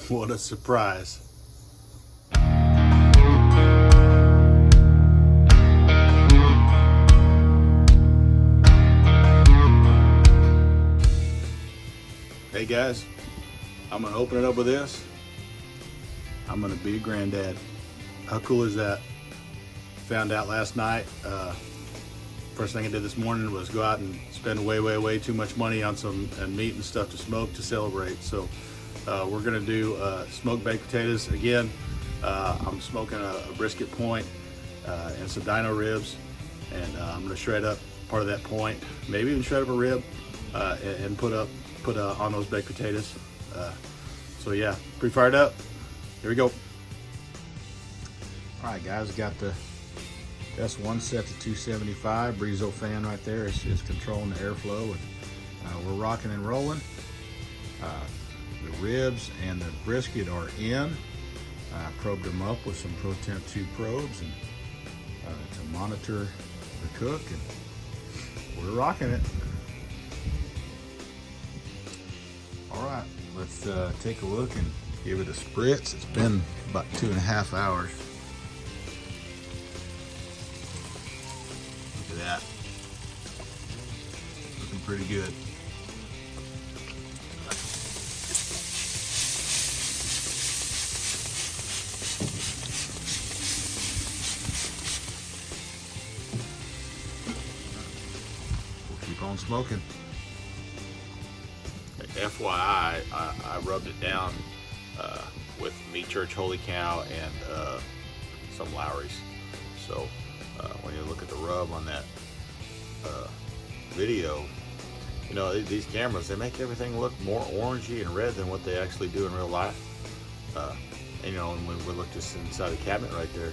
What a surprise. Hey guys, I'm gonna open it up with this. I'm gonna be a granddad. How cool is that? Found out last night. First thing I did this morning was go out and spend way too much money on some meat and stuff to smoke to celebrate. So we're gonna do smoked baked potatoes again. I'm smoking a brisket point and some Dino ribs, and I'm gonna shred up part of that point, maybe even shred up a rib and put on those baked potatoes. So yeah, pretty fired up. Here we go. All right, guys, got the S1 set to 275. Brizo fan right there is controlling the airflow, and we're rocking and rolling. The ribs and the brisket are in. I probed them up with some ProTemp 2 probes and to monitor the cook, and we're rocking it. All right, let's take a look and give it a spritz. It's been about 2.5 hours. Look at that. Looking pretty good. We'll keep on smoking. FYI, I rubbed it down with Meat Church Holy Cow and some Lowry's. So when you look at the rub on that video, you know, these cameras, they make everything look more orangey and red than what they actually do in real life. And you know, when we looked just inside the cabinet right there,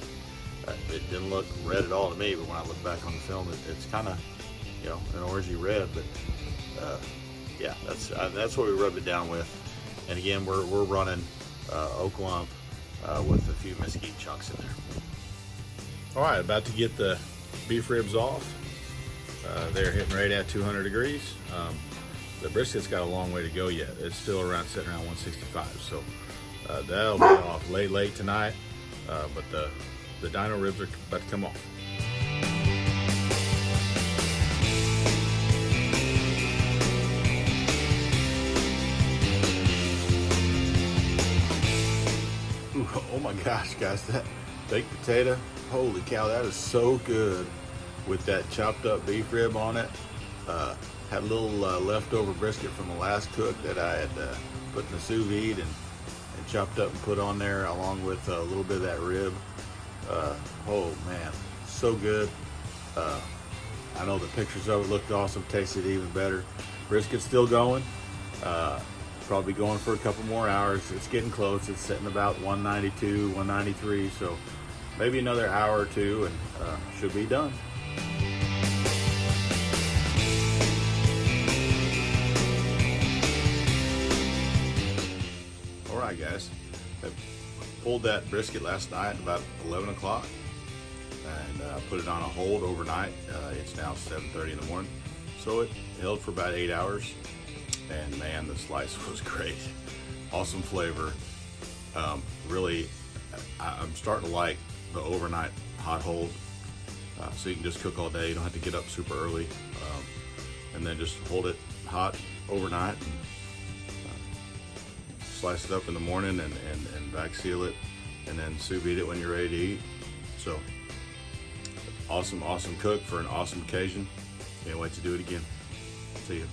it didn't look red at all to me, but when I look back on the film, it's kind of, you know, an orangey red. But yeah, that's what we rubbed it down with. And again, we're running oak lump with a few mesquite chunks in there. All right, about to get the beef ribs off. They're hitting right at 200 degrees. The brisket's got a long way to go yet. It's still sitting around 165. So that'll be off late tonight. But the Dino ribs are about to come off. Oh my gosh, guys, that baked potato, holy cow, that is so good with that chopped up beef rib on it. Had a little leftover brisket from the last cook that I had put in the sous vide and chopped up and put on there along with a little bit of that rib. Oh man, so good. I know the pictures of it looked awesome, tasted even better. Brisket's still going. Probably going for a couple more hours. It's getting close. It's sitting about 192, 193, so maybe another hour or two and should be done. All right, guys. I pulled that brisket last night about 11 o'clock and put it on a hold overnight. It's now 7:30 in the morning, so it held for about 8 hours. And man, the slice was great. Awesome flavor. Really, I'm starting to like the overnight hot hold. So you can just cook all day. You don't have to get up super early. And then just hold it hot overnight and slice it up in the morning and vac seal it and then sous vide it when you're ready to eat. So awesome cook for an awesome occasion. Can't wait to do it again. See you.